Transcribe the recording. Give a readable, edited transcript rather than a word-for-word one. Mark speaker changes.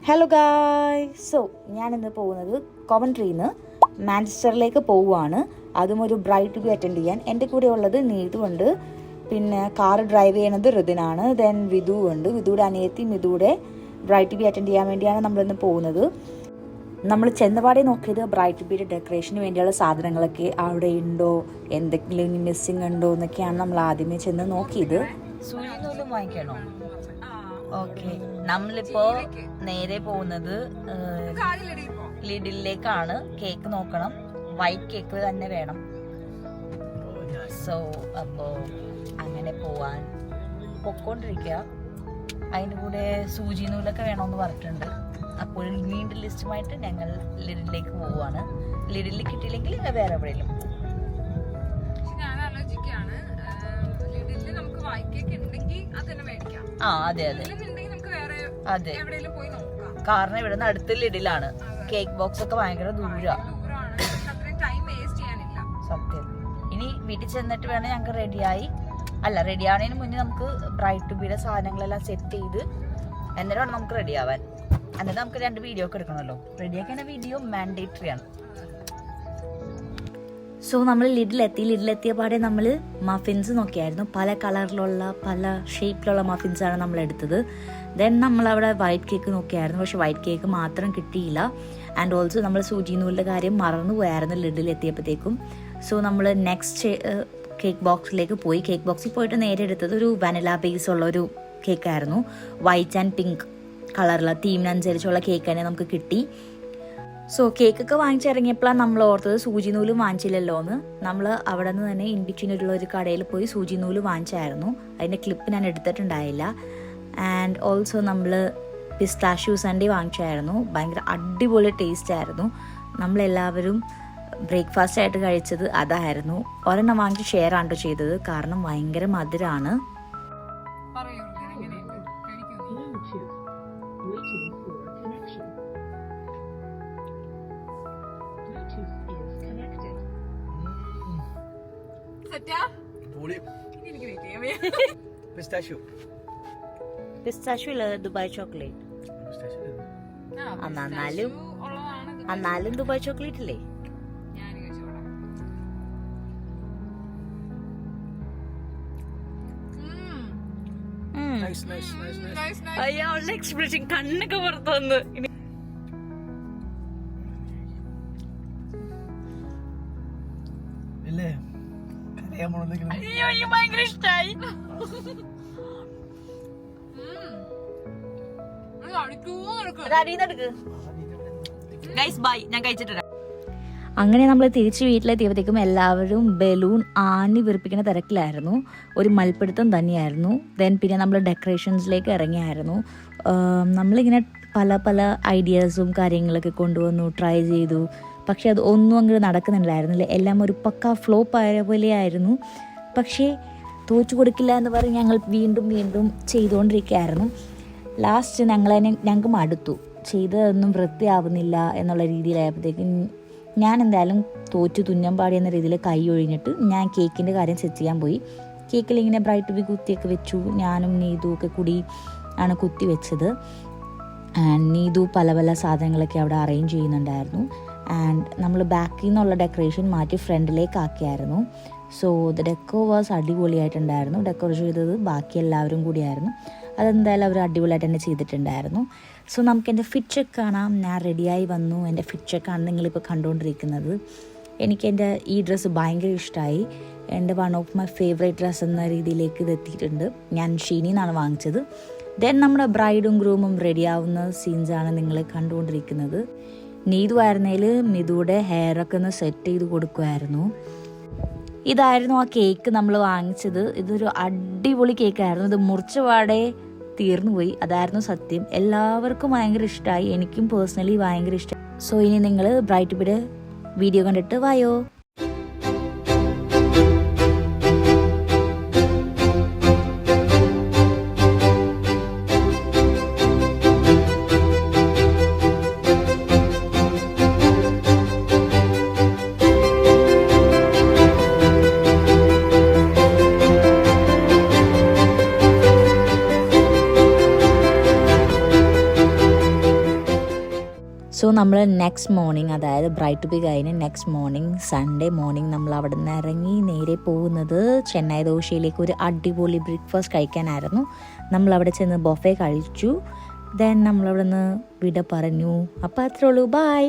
Speaker 1: Hello guys, ഞാനിന്ന് പോകുന്നത് കോവൻട്രിയിൽ നിന്ന് മാഞ്ചസ്റ്ററിലേക്ക് പോവുകയാണ്. അതും ഒരു ബ്രൈഡ് ടു ബി അറ്റൻഡ് ചെയ്യാൻ. എൻ്റെ കൂടെ ഉള്ളത് നീതു ഉണ്ട്, പിന്നെ കാർ ഡ്രൈവ് ചെയ്യണത് ഋതിനാണ്, ദെൻ വിധു ഉണ്ട്. വിധുയുടെ അനിയത്തി മിതുയുടെ ബ്രൈഡ് ടു ബി അറ്റൻഡ് ചെയ്യാൻ വേണ്ടിയാണ് നമ്മളിന്ന് പോകുന്നത്. നമ്മൾ ചെന്നപാടെ നോക്കിയത് ബ്രൈഡ് ടു ബിയുടെ ഡെക്കറേഷന് വേണ്ടിയുള്ള സാധനങ്ങളൊക്കെ അവിടെ ഉണ്ടോ, എന്തെങ്കിലും ഇനി മിസ്സിങ് ഉണ്ടോ എന്നൊക്കെയാണ് നമ്മൾ ആദ്യമേ ചെന്ന് നോക്കിയത്. സൂര്യനൂലും വാങ്ങിക്കണോ? ഓക്കെ, നമ്മളിപ്പോ നേരെ പോകുന്നത് ലിഡിലേക്കാണ്. കേക്ക് നോക്കണം, വൈറ്റ് കേക്ക് തന്നെ വേണം. സോ അപ്പോ അങ്ങനെ പോവാൻ പൊക്കോണ്ടിരിക്കുക. അതിൻ്റെ കൂടെ സൂചി നൂലൊക്കെ വേണമെന്ന് പറഞ്ഞിട്ടുണ്ട്. അപ്പോൾ വീണ്ടും ലിസ്റ്റുമായിട്ട് ഞങ്ങൾ ലിഡിലേക്ക് പോവുകയാണ്. ലിഡിൽ കിട്ടിയില്ലെങ്കിൽ വേറെ എവിടെയെങ്കിലും പോകും. ആ അതെ അതെ അതെ, കാരണം ഇവിടെ നിന്ന് അടുത്ത ലിഡിലാണ്. കേക്ക് ബോക്സ് ഒക്കെ ഭയങ്കര ദൂരാണ്. സത്യം. ഇനി വീട്ടിൽ ചെന്നിട്ട് വേണം ഞങ്ങൾക്ക് റെഡി ആവുന്നതിന് മുന്നേ നമുക്ക് ബ്രൈഡ് ടു ബിയുടെ സാധനങ്ങളെല്ലാം സെറ്റ് ചെയ്ത് എന്നിട്ട് വേണം നമുക്ക് റെഡി ആവാൻ. എന്നിട്ട് നമുക്ക് 2 വീഡിയോ ഒക്കെ എടുക്കണമല്ലോ. റെഡിയാക്കുന്ന വീഡിയോ മാൻഡേറ്ററി ആണ്. സോ നമ്മൾ ലിഡിലെത്തിയ പാടെ നമ്മൾ മഫിൻസ് നോക്കിയായിരുന്നു. പല കളറിലുള്ള പല ഷേപ്പിലുള്ള മഫിൻസാണ് നമ്മൾ എടുത്തത്. ദെൻ നമ്മളവിടെ വൈറ്റ് കേക്ക് നോക്കിയായിരുന്നു, പക്ഷെ വൈറ്റ് കേക്ക് മാത്രം കിട്ടിയില്ല. ആൻഡ് ഓൾസോ നമ്മൾ സൂചി നൂലിൻ്റെ കാര്യം മറന്നു പോയായിരുന്നു ലിഡിലെത്തിയപ്പോഴത്തേക്കും. സോ നമ്മൾ നെക്സ്റ്റ് കേക്ക് ബോക്സിലേക്ക് പോയി. കേക്ക് ബോക്സിൽ പോയിട്ട് നേരെ എടുത്തത് ഒരു വനില ബേസ് ഉള്ള ഒരു കേക്കായിരുന്നു. വൈറ്റ് ആൻഡ് പിങ്ക് കളറുള്ള തീമിനനുസരിച്ചുള്ള കേക്ക് തന്നെ നമുക്ക് കിട്ടി. സോ കേക്കൊക്കെ വാങ്ങിച്ചിറങ്ങിയപ്പോഴാണ് നമ്മൾ ഓർത്തത് സൂചി നൂല് വാങ്ങിച്ചില്ലല്ലോ എന്ന്. നമ്മൾ അവിടെ നിന്ന് തന്നെ ഇൻ ബിറ്റ്വീനുള്ള ഒരു കടയിൽ പോയി സൂചി നൂല് വാങ്ങിച്ചായിരുന്നു. അതിൻ്റെ ക്ലിപ്പ് ഞാൻ എടുത്തിട്ടുണ്ടായില്ല. ആൻഡ് ഓൾസോ നമ്മൾ പിസ്താഷ്യൂ സൺഡേ വാങ്ങിച്ചായിരുന്നു. ഭയങ്കര അടിപൊളി ടേസ്റ്റ് ആയിരുന്നു. നമ്മളെല്ലാവരും ബ്രേക്ക്ഫാസ്റ്റ് ആയിട്ട് കഴിച്ചത് അതായിരുന്നു. ഒരെണ്ണം വാങ്ങിച്ച് ഷെയർ ആണ് ചെയ്തത്, കാരണം ഭയങ്കര മധുരമാണ്. പിസ്താഷ്യൂ ഇല്ല, ദുബായ് ചോക്ലേറ്റ്. എന്നാലും ദുബായ് ചോക്ലേറ്റ് ഇല്ലേ? അയ്യാളുടെ എക്സ്പ്രഷൻ കണ്ണൊക്കെ പുറത്തു വന്ന്. ഭയങ്കര ഇഷ്ടായി. ഞാൻ കഴിച്ചിട്ട്. അങ്ങനെ നമ്മൾ തിരിച്ച് വീട്ടിലെത്തിയപ്പോഴത്തേക്കും എല്ലാവരും ബലൂൺ ആണി വിറിപ്പിക്കുന്ന തിരക്കിലായിരുന്നു. ഒരു മൽപ്പിടുത്തം തന്നെയായിരുന്നു. ദെൻ പിന്നെ നമ്മൾ ഡെക്കറേഷൻസിലേക്ക് ഇറങ്ങിയായിരുന്നു. നമ്മളിങ്ങനെ പല ഐഡിയാസും കാര്യങ്ങളൊക്കെ കൊണ്ടുവന്നു, ട്രൈ ചെയ്തു. പക്ഷെ അത് ഒന്നും അങ്ങോട്ട് നടക്കുന്നുണ്ടായിരുന്നില്ല. എല്ലാം ഒരു പക്ക ഫ്ലോപ്പ് ആയ പോലെയായിരുന്നു. പക്ഷേ തോറ്റു കൊടുക്കില്ല എന്ന് പറഞ്ഞ് ഞങ്ങൾ വീണ്ടും ചെയ്തുകൊണ്ടിരിക്കുകയായിരുന്നു. ലാസ്റ്റ് ഞങ്ങൾക്ക് മടുത്തു. ചെയ്തതൊന്നും വൃത്തിയാവുന്നില്ല എന്നുള്ള രീതിയിലായപ്പോഴത്തേക്കും ഞാൻ എന്തായാലും തോറ്റു തുന്നമ്പാടി എന്ന രീതിയിൽ കൈ ഒഴിഞ്ഞിട്ട് ഞാൻ കേക്കിൻ്റെ കാര്യം സെറ്റ് ചെയ്യാൻ പോയി. കേക്കിൽ ഇങ്ങനെ ബ്രൈഡ് ടു ബി കുത്തിയൊക്കെ വെച്ചു. ഞാനും നീതു ഒക്കെ കൂടി ആണ് കുത്തി വെച്ചത്. ആൻഡ് നീതു പല സാധനങ്ങളൊക്കെ അവിടെ അറേഞ്ച് ചെയ്യുന്നുണ്ടായിരുന്നു. ആൻഡ് നമ്മൾ ബാക്കിൽ നിന്നുള്ള ഡെക്കറേഷൻ മാറ്റി ഫ്രണ്ടിലേക്ക് ആക്കിയായിരുന്നു. സോ ദ ഡെക്കോ വാസ് അടിപൊളിയായിട്ടുണ്ടായിരുന്നു. ഡെക്കോർ ചെയ്തത് ബാക്കി എല്ലാവരും കൂടിയായിരുന്നു. അതെന്തായാലും അവർ അടിപൊളിയായിട്ട് തന്നെ ചെയ്തിട്ടുണ്ടായിരുന്നു. സോ നമുക്ക് എൻ്റെ ഫിറ്റ് ചെക്ക് കാണാം. ഞാൻ റെഡിയായി വന്നു. എൻ്റെ ഫിറ്റ് ചെക്കാണ് നിങ്ങളിപ്പോൾ കണ്ടുകൊണ്ടിരിക്കുന്നത്. എനിക്കെൻ്റെ ഈ ഡ്രസ്സ് ഭയങ്കര ഇഷ്ടമായി. എൻ്റെ one of my favourite dress എന്ന രീതിയിലേക്ക് ഇത് എത്തിയിട്ടുണ്ട്. ഞാൻ ഷീനിയിൽ നിന്നാണ് വാങ്ങിച്ചത്. ദെൻ നമ്മുടെ ബ്രൈഡും ഗ്രൂമും റെഡിയാവുന്ന സീൻസാണ് നിങ്ങൾ കണ്ടുകൊണ്ടിരിക്കുന്നത്. നീതു ആയിരുന്നതിൽ മിതുയുടെ ഹെയറൊക്കെ ഒന്ന് സെറ്റ് ചെയ്ത് കൊടുക്കുമായിരുന്നു. ഇതായിരുന്നു ആ കേക്ക് നമ്മൾ വാങ്ങിച്ചത്. ഇതൊരു അടിപൊളി കേക്കായിരുന്നു. ഇത് മുറിച്ച പാടെ തീർന്നു പോയി. അതായിരുന്നു സത്യം. എല്ലാവർക്കും ഭയങ്കര ഇഷ്ടമായി. എനിക്കും പേഴ്സണലി ഭയങ്കര ഇഷ്ടമായി. സോ ഇനി നിങ്ങൾ ബ്രൈഡ് ടു ബിയുടെ വീഡിയോ കണ്ടിട്ട് വായോ. സോ നമ്മൾ നെക്സ്റ്റ് മോർണിംഗ്, അതായത് ബ്രൈഡ് ടു ബി കഴിഞ്ഞ് നെക്സ്റ്റ് മോർണിംഗ്, സൺഡേ മോർണിംഗ് നമ്മൾ അവിടെ നിന്ന് ഇറങ്ങി നേരെ പോകുന്നത് ചെന്നൈ ദോശയിലേക്ക് ഒരു അടിപൊളി ബ്രേക്ക്ഫാസ്റ്റ് കഴിക്കാനായിരുന്നു. നമ്മളവിടെ ചെന്ന് ബൊഫേ കഴിച്ചു. ദെൻ നമ്മളവിടെ നിന്ന് വിട പറഞ്ഞു. അപ്പോൾ അത്രേ ഉള്ളൂ, ബൈ.